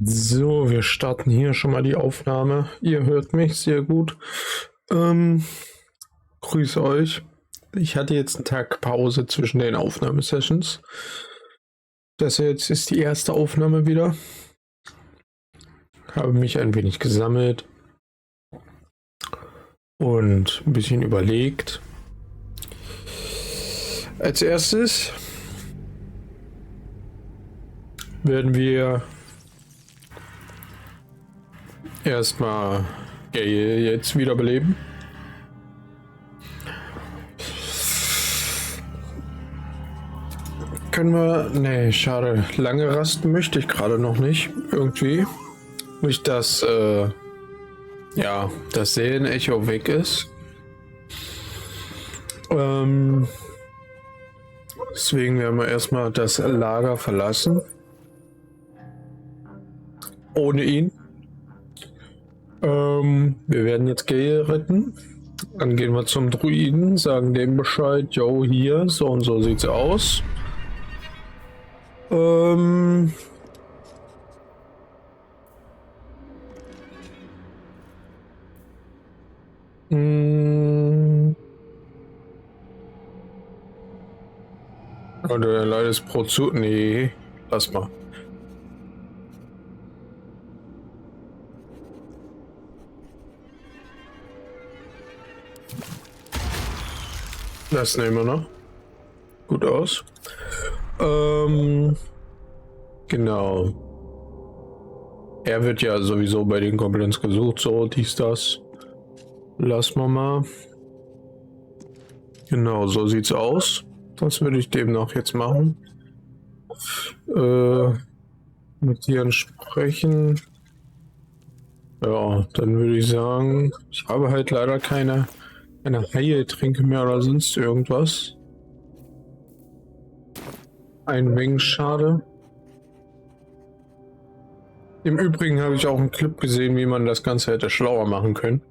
So, wir starten hier schon mal die Aufnahme. Ihr hört mich sehr gut. Grüße euch. Ich hatte jetzt einen Tag Pause zwischen den Aufnahmesessions. Das jetzt ist die erste Aufnahme wieder. Habe mich ein wenig gesammelt und ein bisschen überlegt. Als erstes werden wir erstmal Gale jetzt wiederbeleben. Können wir... Nee, schade. Lange rasten möchte ich gerade noch nicht. Irgendwie. Nicht, dass das Seelenecho weg ist. Deswegen werden wir erstmal das Lager verlassen. Ohne ihn. Wir werden jetzt Gale retten. Dann gehen wir zum Druiden, sagen dem Bescheid, yo, hier, so und so sieht's aus. Oder Leute ist pro zu. Nee, lass mal. Das nehmen wir noch. Gut aus. Genau. Er wird ja sowieso bei den Goblins gesucht, so dies, das. Lass mal. Genau, so sieht's aus. Das würde ich demnach jetzt machen. Mit dir sprechen. Ja, dann würde ich sagen, ich habe halt leider keine Heiltränke mehr oder sonst irgendwas. Ein wenig schade. Im Übrigen habe ich auch einen Clip gesehen, wie man das Ganze hätte schlauer machen können.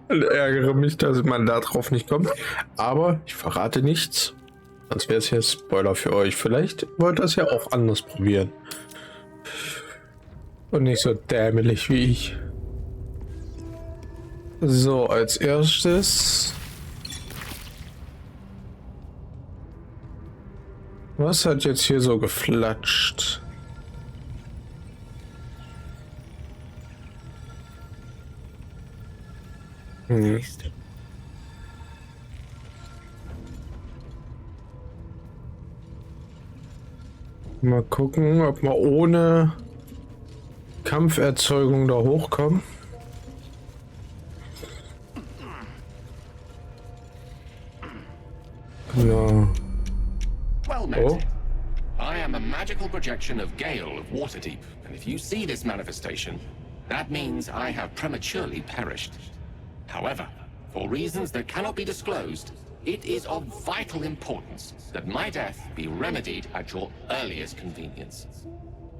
Und ärgere mich, dass man da drauf nicht kommt. Aber ich verrate nichts. Sonst wäre es ja Spoiler für euch. Vielleicht wollt ihr es ja auch anders probieren. Und nicht so dämlich wie ich. So, als erstes. Was hat jetzt hier so geflatscht? Mal gucken, ob wir ohne Kampferzeugung da hochkommen. Genau. Well met. I am a magical projection of Gale of Waterdeep, and if you see this manifestation, that means I have prematurely perished. However, for reasons that cannot be disclosed, it is of vital importance that my death be remedied at your earliest convenience.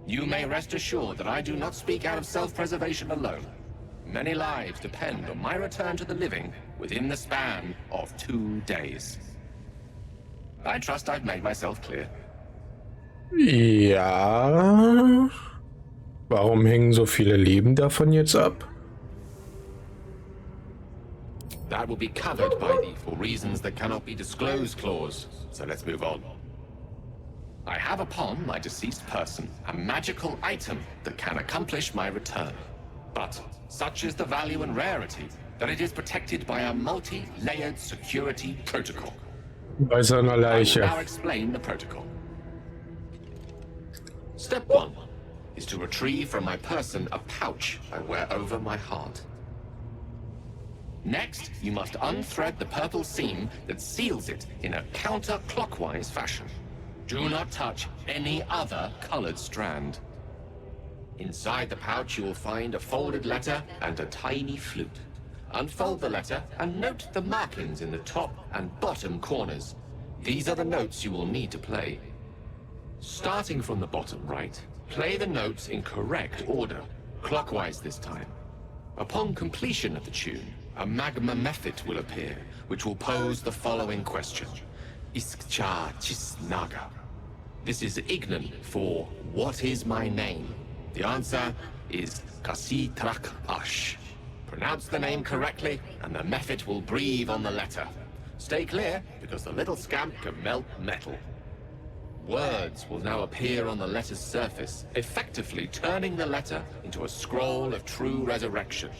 You may rest assured that I do not speak out of self-preservation alone. Many lives depend on my return to the living within the span of 2 days. I trust I've made myself clear. Ja. Warum hängen so viele Leben davon jetzt ab? That will be covered by the for reasons that cannot be disclosed clause, so let's move on. I have upon my deceased person a magical item that can accomplish my return. But such is the value and rarity that it is protected by a multi-layered security protocol. Bei seiner I will Leiche. now explain the protocol. Step 1 is to retrieve from my person a pouch I wear over my heart. Next, you must unthread the purple seam that seals it in a counterclockwise fashion. Do not touch any other colored strand. Inside the pouch you will find a folded letter and a tiny flute. Unfold the letter and note the markings in the top and bottom corners. These are the notes you will need to play. Starting from the bottom right, play the notes in correct order, clockwise this time. Upon completion of the tune, a magma method will appear, which will pose the following question. Iskcha Chisnaga. This is Ignan for what is my name? The answer is Kasi Trak Ash. Pronounce the name correctly, and the method will breathe on the letter. Stay clear, because the little scamp can melt metal. Words will now appear on the letter's surface, effectively turning the letter into a scroll of true resurrection.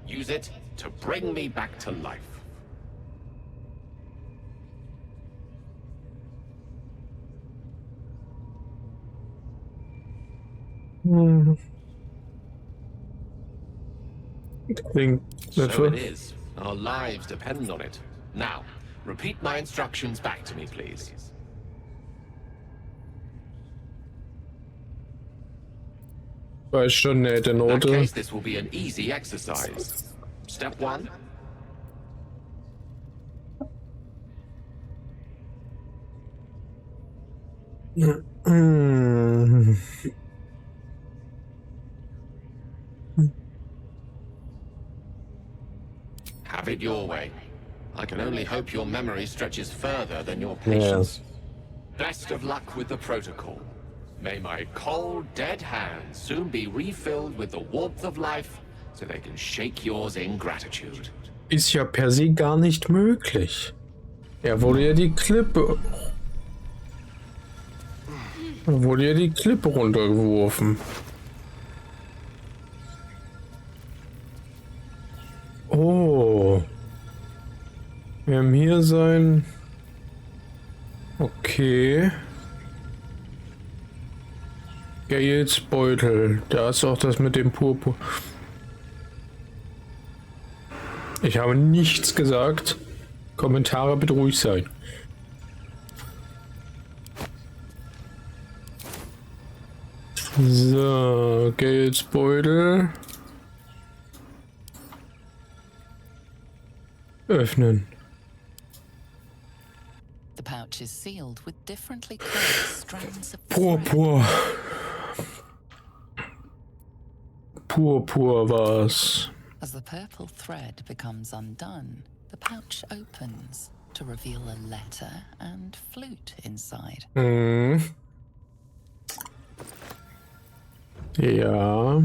Use it to bring me back to life. So it is. Our lives depend on it. Now, repeat my instructions back to me, please. Weiß schon, ne, der In that Note. case, this will be an easy exercise. Step 1. Have it your way. I can only hope your memory stretches further than your patience. Best of luck with the protocol. May my cold, dead hands soon be refilled with the warmth of life, so they can shake yours in gratitude. Ist ja per se gar nicht möglich. Er wurde ja die Klippe. Er wurde ja die Klippe runtergeworfen. Oh. Wir haben hier sein. Okay. Gales Beutel. Da ist auch das mit dem Purpur. Ich habe nichts gesagt. Kommentare bitte ruhig sein. So, Gales Beutel. Öffnen. The pouch is sealed with differently colored strands of Purpur. Purpur war's. As the purple thread becomes undone, the pouch opens to reveal a letter and flute inside. Hm. Ja.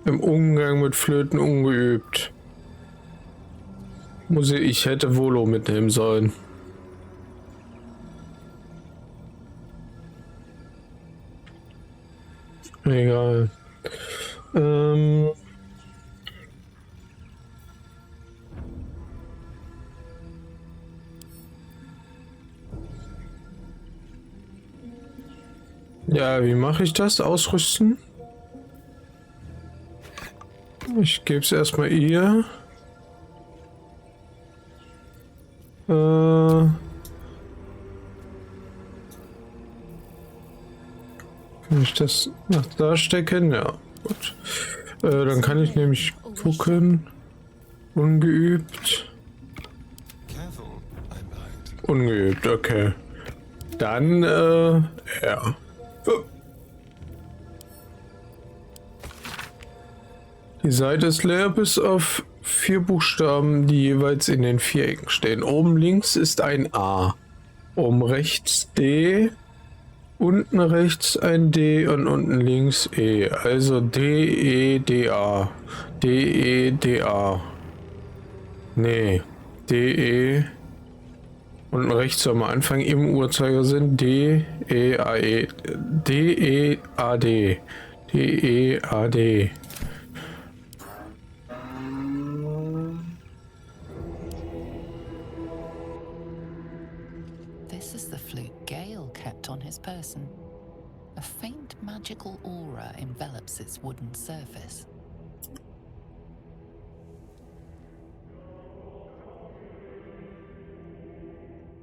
Im Umgang mit Flöten ungeübt. Ich hätte Volo mitnehmen sollen. Egal. Ja, wie mache ich das? Ausrüsten? Ich gebe es erstmal ihr. Kann ich das nach da stecken? Ja, gut. Dann kann ich nämlich gucken. Ungeübt. Ungeübt, okay. Dann, ja. Die Seite ist leer bis auf 4 Buchstaben, die jeweils in den Vierecken stehen. Oben links ist ein A. Oben rechts D. Unten rechts ein D und unten links E. Also D, E, D, A. D, E, D, A. Nee. D, E. Unten rechts am Anfang im Uhrzeigersinn D, E, A, E. D, E, A, D. D, E, A, D. This is the flute Gale kept on his person. A faint magical aura envelops its wooden surface.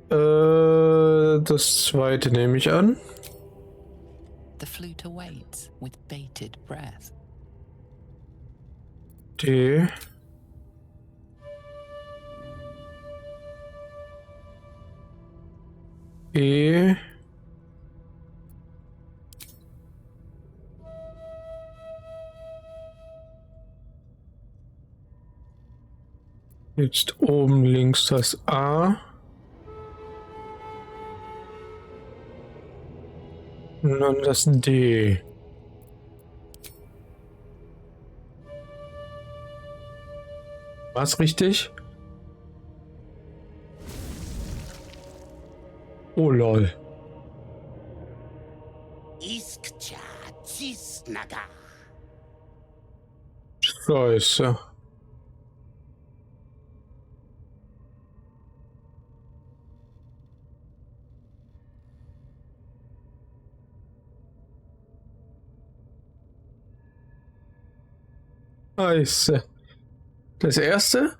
Das zweite nehme ich an. The flute awaits with bated breath. D. E. Jetzt oben links das A. Und dann das D. War's richtig? Oh lol. Scheiße. Scheiße. Das erste?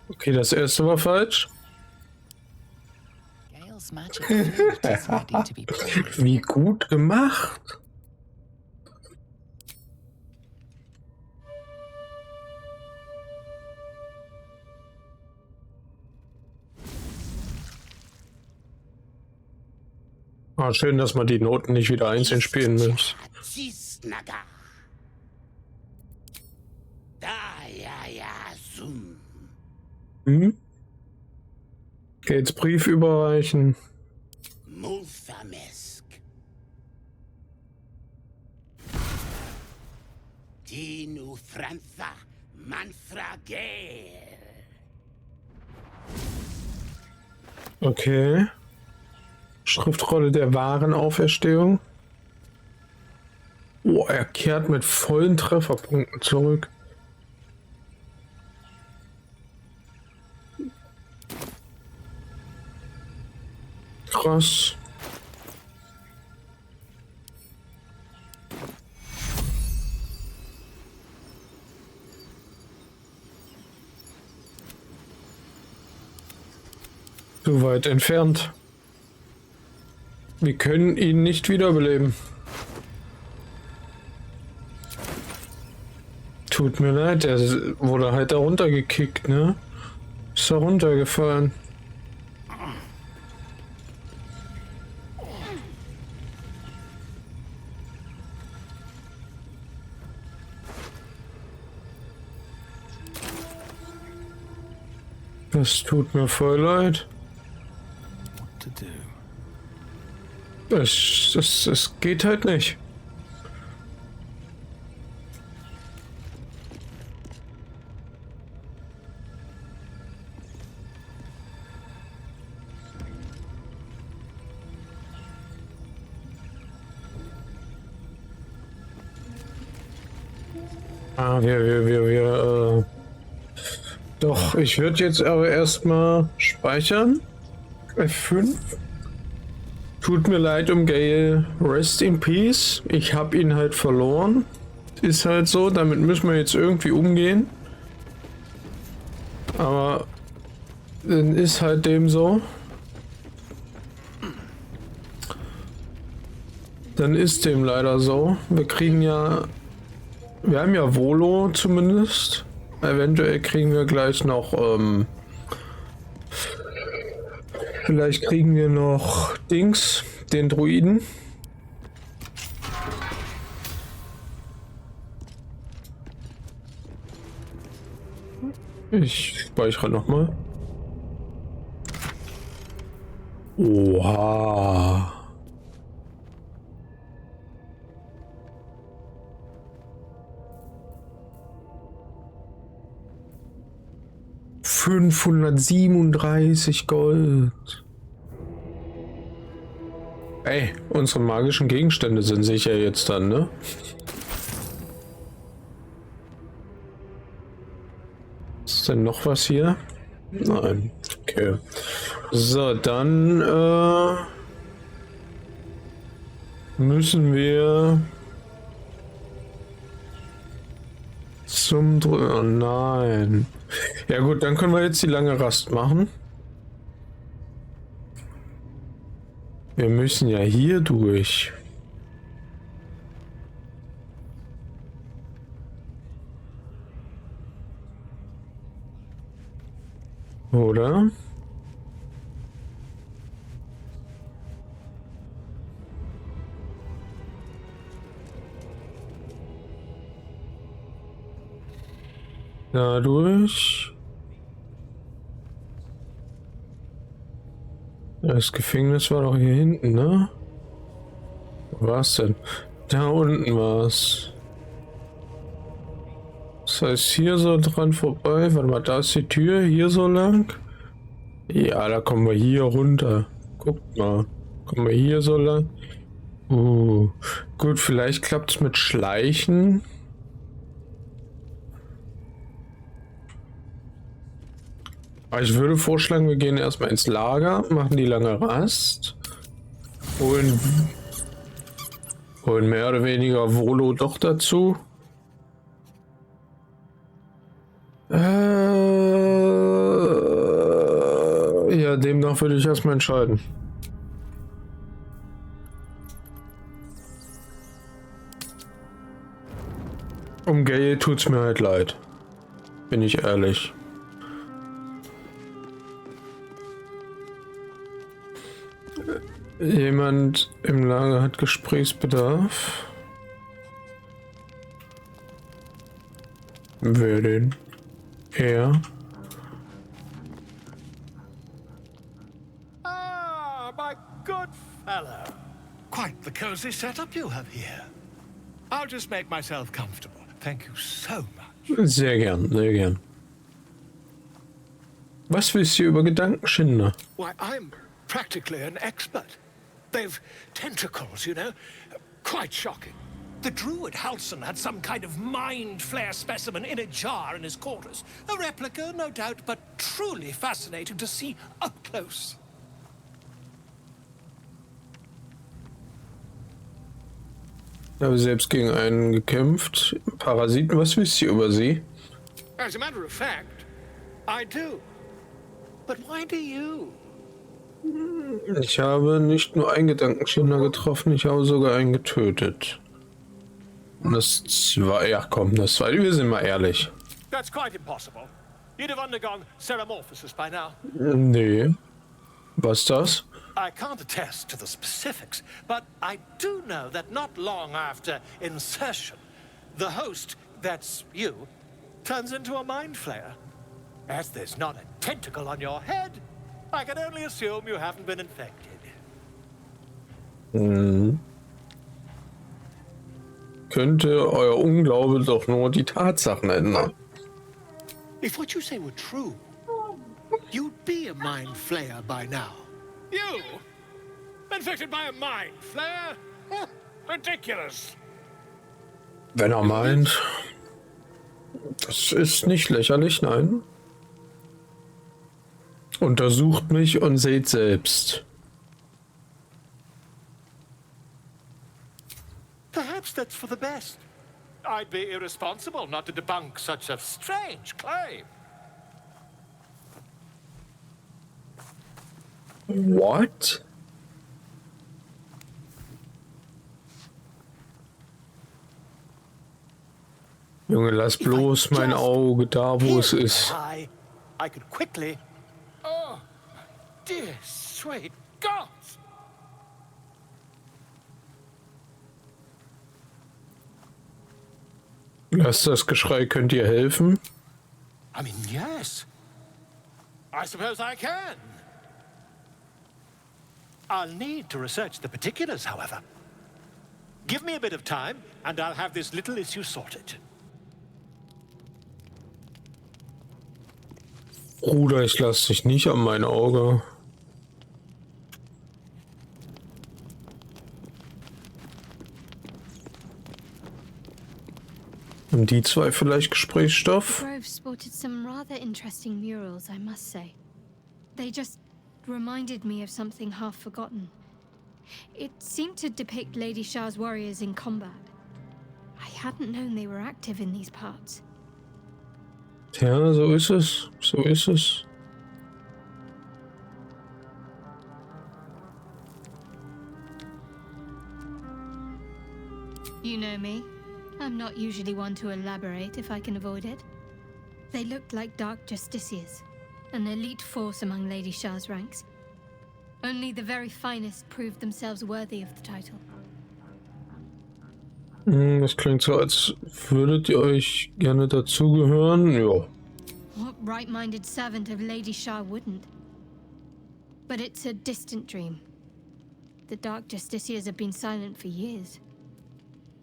Okay, das erste war falsch. Gale's magic flute is ready to be played. Wie gut gemacht. Ah, schön, dass man die Noten nicht wieder einzeln spielen muss. Hm? Gates Brief überreichen. Okay. Schriftrolle der wahren Auferstehung. Oh, er kehrt mit vollen Trefferpunkten zurück. Krass. Zu weit entfernt. Wir können ihn nicht wiederbeleben. Tut mir leid, er wurde halt da runtergekickt, ne? Ist da runtergefallen. Das tut mir voll leid. Es geht halt nicht. Ah, doch, ich würde jetzt aber erstmal speichern. F5. Tut mir leid um Gale. Rest in Peace. Ich habe ihn halt verloren. Ist halt so, damit müssen wir jetzt irgendwie umgehen. Aber dann ist halt dem so. Dann ist dem leider so. Wir kriegen ja... Wir haben ja Volo zumindest. Eventuell kriegen wir gleich noch... vielleicht kriegen wir noch Dings, den Druiden. Ich speichere nochmal. Oha. $537 Gold. Ey, unsere magischen Gegenstände sind sicher jetzt dann, ne? Ist denn noch was hier? Nein. Okay. So, dann müssen wir zum oh nein. Ja gut, dann können wir jetzt die lange Rast machen. Wir müssen ja hier durch. Oder? Dadurch. Das Gefängnis war doch hier hinten, ne? Wo war's denn? Da unten war's. Das heißt, hier so dran vorbei. Warte mal, da ist die Tür. Hier so lang. Ja, da kommen wir hier runter. Guckt mal. Kommen wir hier so lang. Gut, vielleicht klappt es mit Schleichen. Aber ich würde vorschlagen, wir gehen erstmal ins Lager, machen die lange Rast. Holen mehr oder weniger Volo doch dazu. Ja, demnach würde ich erstmal entscheiden. Um Gale tut's mir halt leid. Bin ich ehrlich. Jemand im Lager hat Gesprächsbedarf. Wer denn? Er. Ah, my good fellow. Quite the cozy setup you have here. I'll just make myself comfortable. Thank you so much. Sehr gern, sehr gern. Was wisst ihr über Gedankenschinder? Why, I'm practically an expert. They've tentacles, you know. Quite shocking. The druid Halson had some kind of mind flare specimen in a jar in his quarters. A replica, no doubt, but truly fascinating to see up close. Ich habe selbst gegen einen gekämpft. Parasiten, was wisst ihr über sie? As a matter of fact, I do. But why do you? Ich habe nicht nur einen Gedankenschinder getroffen, ich habe sogar einen getötet. Und das war, ja komm, das war, wir sind mal ehrlich. That's quite impossible. You'd have undergone ceramorphosis by now. Nee. Was ist das? I can't attest to the specifics, but I do know that not long after insertion, the host, that's you, turns into a mind flayer. As there's not a tentacle on your head, I can only assume you haven't been infected. Könnte euer Unglaube doch nur die Tatsachen ändern. If what you say were true, you'd be a mind flayer by now. You? Infected by a mind flayer? Ridiculous. Wenn er meint, das ist nicht lächerlich, nein. Untersucht mich und seht selbst. Perhaps that's for the best. I'd be irresponsible not to debunk such a strange claim. What? Junge, lass bloß mein Auge da, wo es ist. I could quickly. Oh, dear sweet God! Lasst das Geschrei, könnt ihr helfen? I mean, yes. I suppose I can. I'll need to research the particulars, however. Give me a bit of time, and I'll have this little issue sorted. Bruder, ich lasse dich nicht an mein Auge. Haben die zwei vielleicht Gesprächsstoff? Grove sported some rather interesting murals, I must say. They just reminded me of something half forgotten. It seemed to depict Lady Shah's warriors in combat. I hadn't known they were active in these parts. Ja, so ist es. So ist es. You know me. I'm not usually one to elaborate if I can avoid it. They looked like dark justiciars, an elite force among Lady Shah's ranks. Only the very finest proved themselves worthy of the title. Das klingt so, als würdet ihr euch gerne dazugehören. Ja. What right-minded servant of Lady Shah wouldn't? But it's a distant dream. The Dark Justiciars have been silent for years.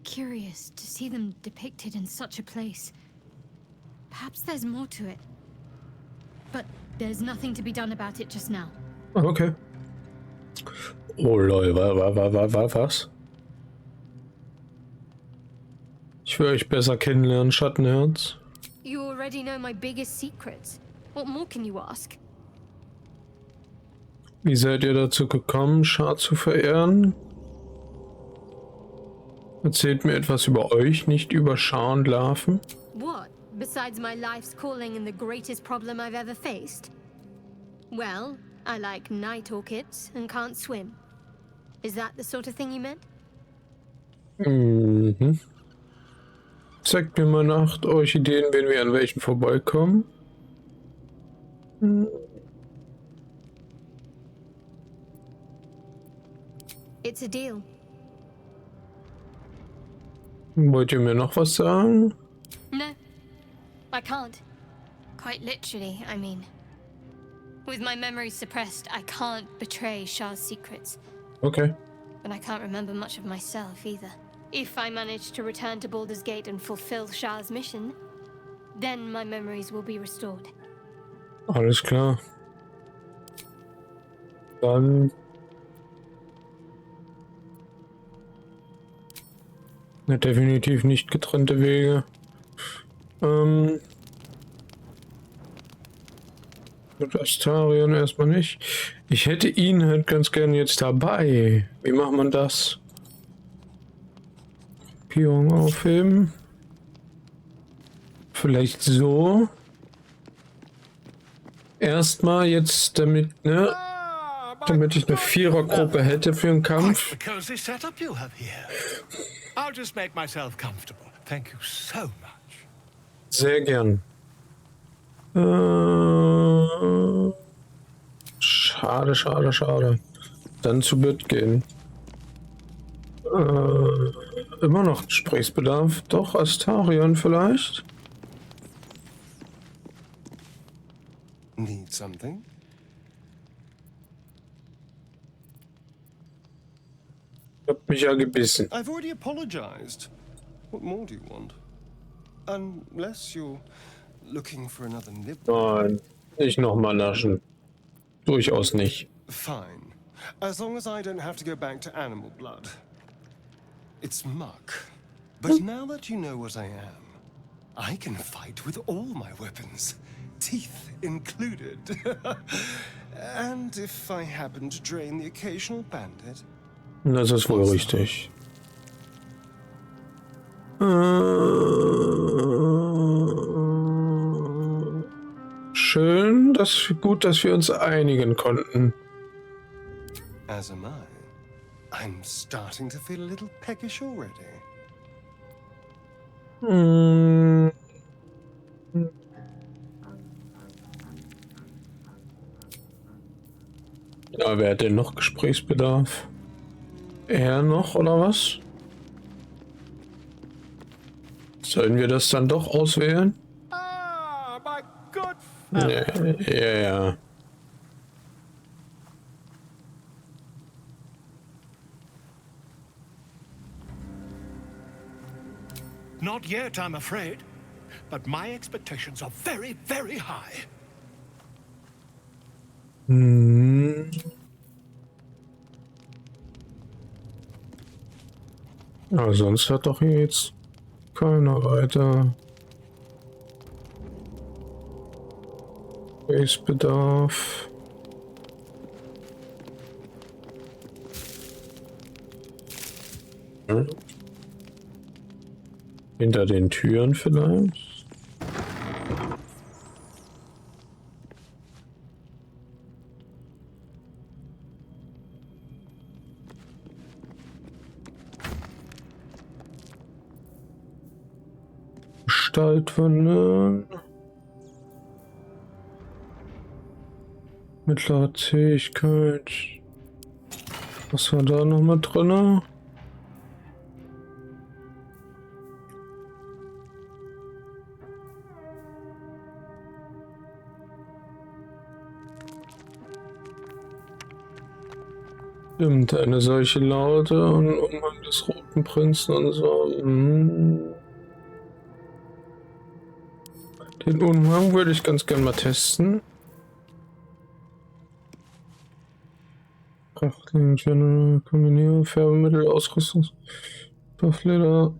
Curious to see them depicted in such a place. Perhaps there's more to it. But there's nothing to be done about it just now. Okay. Oh lol, was? Ich will euch besser kennenlernen, Schattenherz. You already know my biggest secrets. What more can you ask? Wie seid ihr dazu gekommen, Shah zu verehren? Erzählt mir etwas über euch, nicht über Shah und Larven. What? Besides my life's calling and the greatest problem I've ever faced? Well, I like night orchids and can't swim. Is that the sort of thing you meant? Mhm. Zeigt mir mal nach euch Ideen, wenn wir an welchen vorbeikommen. It's a deal. Wollt ihr mir noch was sagen? No, I can't. Quite literally, I mean. With my memories suppressed, I can't betray Shah's secrets. Okay. But I can't remember much of myself either. If I manage to return to Baldur's Gate and fulfill Shah's mission, then my memories will be restored. Alles klar. Dann... Ja, definitiv nicht getrennte Wege. Mit Astarion erstmal nicht. Ich hätte ihn halt ganz gerne jetzt dabei. Wie macht man das? Pion aufheben. Vielleicht so. Erstmal jetzt damit, ne? Damit ich eine Vierergruppe hätte für den Kampf. Quite the cozy setup you have here. I'll just make myself comfortable. Thank you so much. Sehr gern. Schade, schade, schade. Dann zu Bett gehen. Immer noch Gesprächsbedarf. Doch, Astarion vielleicht? Need something? Hab mich ja gebissen. I've already apologized. What more do you want? Unless you're looking for another nib. Nein, nicht nochmal naschen. Durchaus nicht. Fine. As long as I don't have to go back to animal blood. It's muck. But now that you know what I am, I can fight with all my weapons. Teeth included. And if I happen to drain the occasional bandit. Das ist wohl richtig. Schön, gut, dass wir uns einigen konnten. As am I. I'm starting to feel a little peckish already. Ja, wer hat denn noch Gesprächsbedarf? Er noch, oder was? Sollen wir das dann doch auswählen? Ah, my good Ja. Not yet, I'm afraid. But my expectations are very, very high. Aber sonst hat doch hier jetzt keiner weiter Gesprächsbedarf. Hinter den Türen vielleicht? Gestaltwandern. Mittlere Zähigkeit. Was war da noch mal drin? Stimmt, eine solche Laute und Umhang des roten Prinzen und so. Den Umhang würde ich ganz gern mal testen. Prachtlinien, Kombinierung, Färbemittel, Ausrüstung, Stoffleder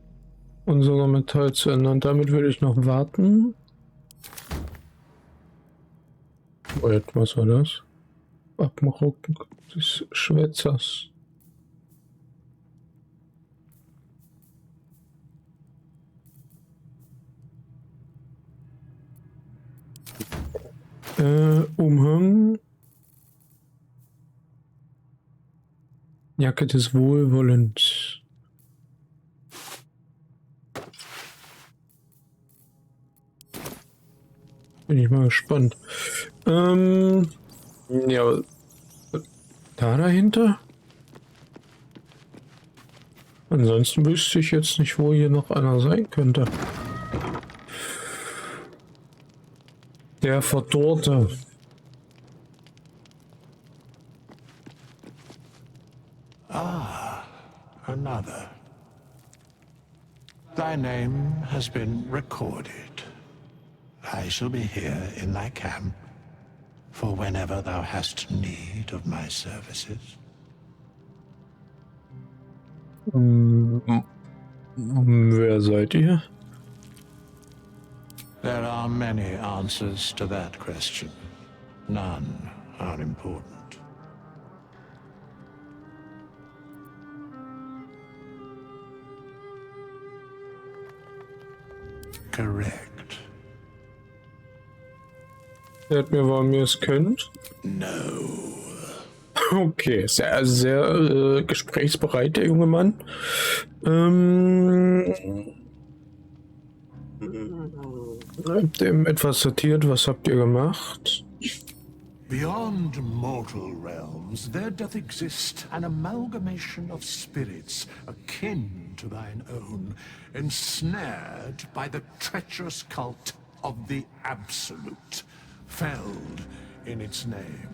und sogar Metall zu ändern. Damit würde ich noch warten. Oh, jetzt, was war das? Abmachung des Schwätzers. Umhang. Jacke des Wohlwollens. Bin ich mal gespannt. Ja, da dahinter? Ansonsten wüsste ich jetzt nicht, wo hier noch einer sein könnte. Der Verdorrte. Another. Thy name has been recorded. I shall be here in thy camp for whenever thou hast need of my services. Wer seid ihr? There are many answers to that question. None are important. Correct. Seht mir, warum ihr es könnt. No. Okay, sehr gesprächsbereit, der junge Mann. Habt ihr etwas sortiert? Was habt ihr gemacht? Beyond mortal realms, there doth exist an amalgamation of spirits akin to thine own, ensnared by the treacherous cult of the Absolute, felled in its name.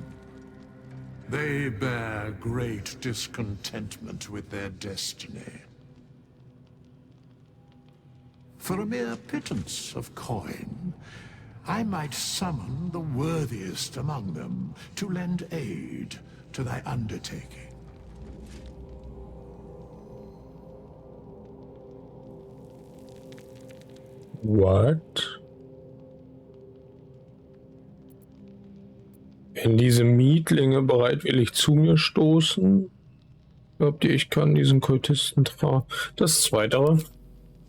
They bear great discontentment with their destiny. For a mere pittance of coin, I might summon the worthiest among them to lend aid to thy undertaking. What? Wenn diese Mietlinge bereitwillig zu mir stoßen, glaubt ihr, ich kann diesen Kultisten trauen? Das Zweite.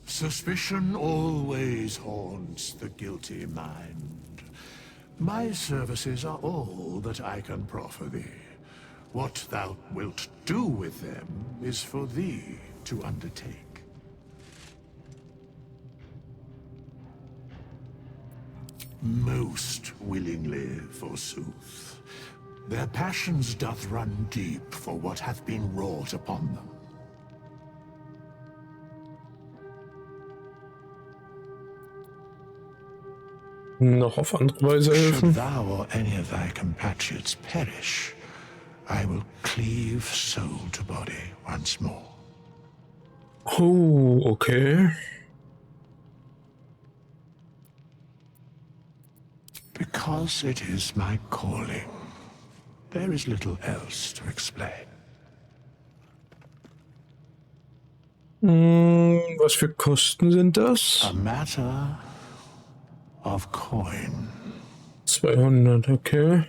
Suspicion always haunts the guilty mind. My services are all that I can proffer thee. What thou wilt do with them is for thee to undertake. Most willingly, forsooth. Their passions doth run deep for what hath been wrought upon them. Noch auf andere Weise helfen. Should thou or any of thy compatriots perish, I will cleave soul to body once more. Oh, okay. Because it is my calling. There is little else to explain. Was für Kosten sind das? A matter of coin. 200, okay.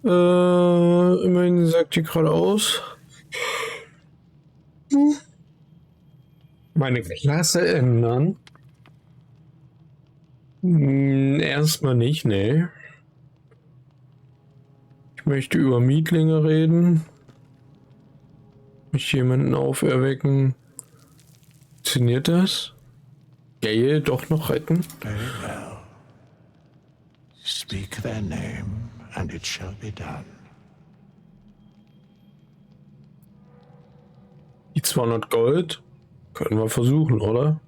Immerhin sagt die gerade aus. Meine Klasse ändern? Erstmal nicht, nee. Ich möchte über Mietlinge reden. Mich jemanden auferwecken. Funktioniert das? Gale doch noch retten? Very well. Speak their name, and it shall be done. Die 200 Gold? Können wir versuchen, oder?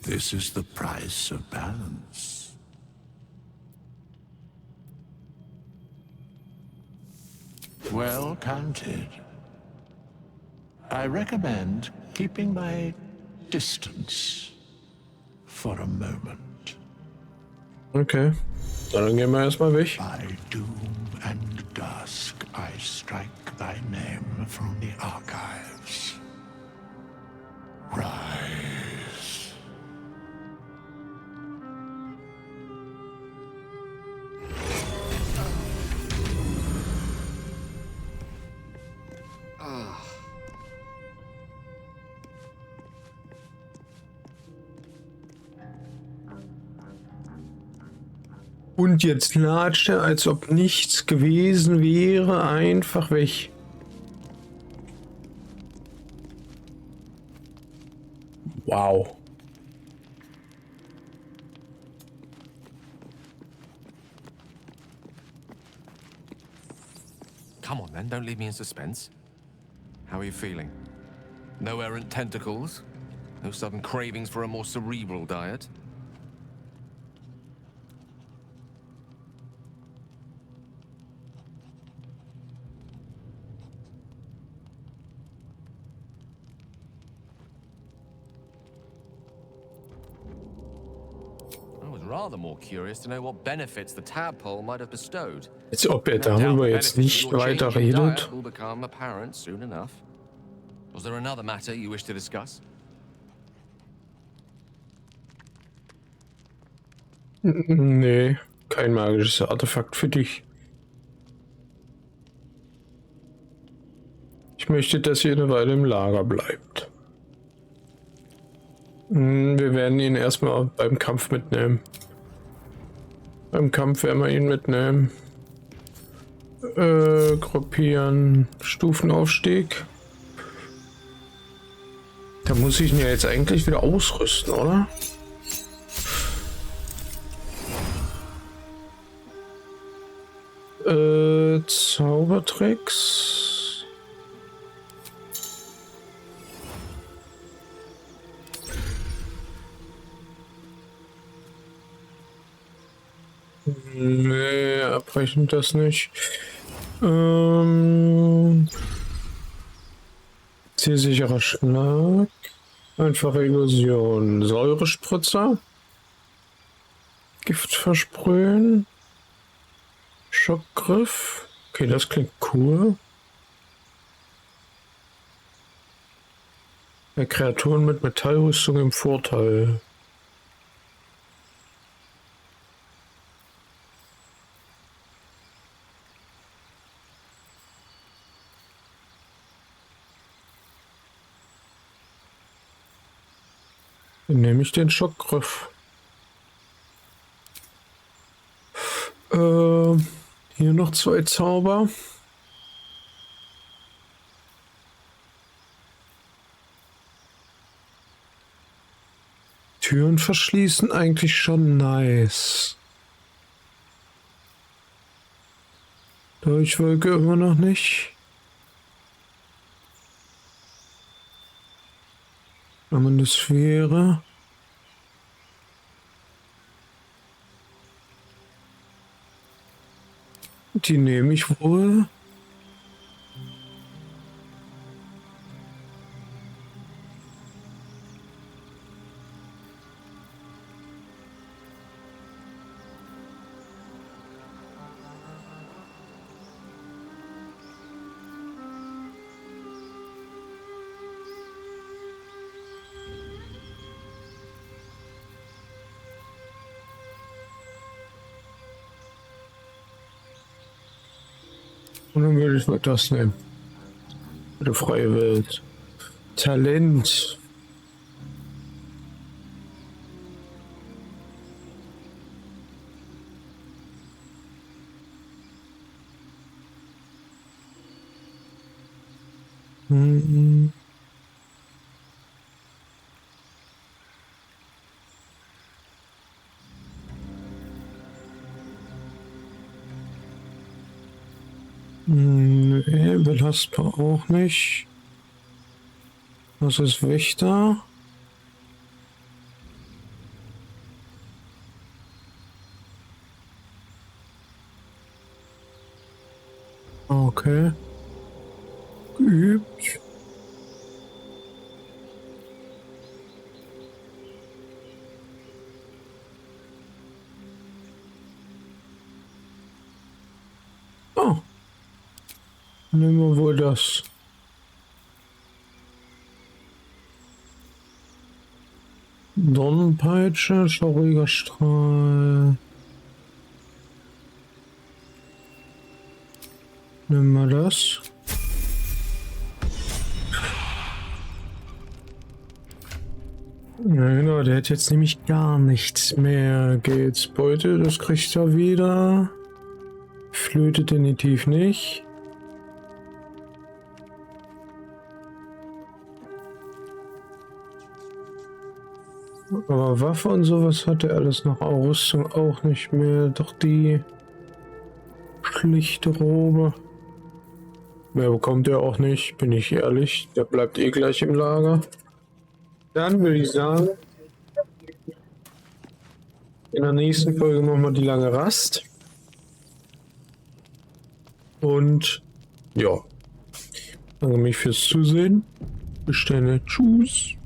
This is the price of balance. Well counted. I recommend keeping my distance for a moment. Okay. Na, dann gehen wir erstmal weg. By doom and dusk, I strike thy name from the archives. Rise. Und jetzt latscht er, als ob nichts gewesen wäre, einfach weg. Wow. Come on then, don't leave me in suspense. How are you feeling? No errant tentacles? No sudden cravings for a more cerebral diet? I was rather more curious to know what benefits the tadpole might have bestowed. Als ob er No doubt darüber the jetzt benefits nicht of your weiter changing redet. diet will become apparent soon enough. Was there another matter you wish to discuss? Nee, kein magisches Artefakt für dich. Ich möchte, dass ihr eine Weile im Lager bleibt. Wir werden ihn erstmal beim Kampf mitnehmen. Beim Kampf werden wir ihn mitnehmen. Gruppieren. Stufenaufstieg. Da muss ich ihn ja jetzt eigentlich wieder ausrüsten, oder? Zaubertricks. Nee, abbrechen das nicht. Zielsicherer Schlag. Einfache Illusion. Säurespritzer. Gift versprühen. Schockgriff. Okay, das klingt cool. Bei Kreaturen mit Metallrüstung im Vorteil. Dann nehme ich den Schockgriff. Hier noch 2 Zauber. Türen verschließen, eigentlich schon nice. Durchwolke immer noch nicht. Flammende Sphäre. Die nehme ich wohl. Und dann würde ich mal das nehmen. Eine freie Welt. Talent. Mhm. Nee, belastbar auch nicht. Was ist Wächter? Okay. Geübt. Oh. Nehmen wir wohl das. Sonnenpeitsche, schauriger Strahl. Nehmen wir das. Ja, genau, der hat jetzt nämlich gar nichts mehr. Gales Beute, das kriegt er wieder. Flöte definitiv nicht. Aber Waffe und sowas hat er alles noch. Ausrüstung auch nicht mehr. Doch die schlichte Robe. Mehr bekommt er auch nicht, bin ich ehrlich. Der bleibt eh gleich im Lager. Dann würde ich sagen, in der nächsten Folge machen wir die lange Rast. Und ja, danke mich fürs Zusehen. Bis dann. Tschüss.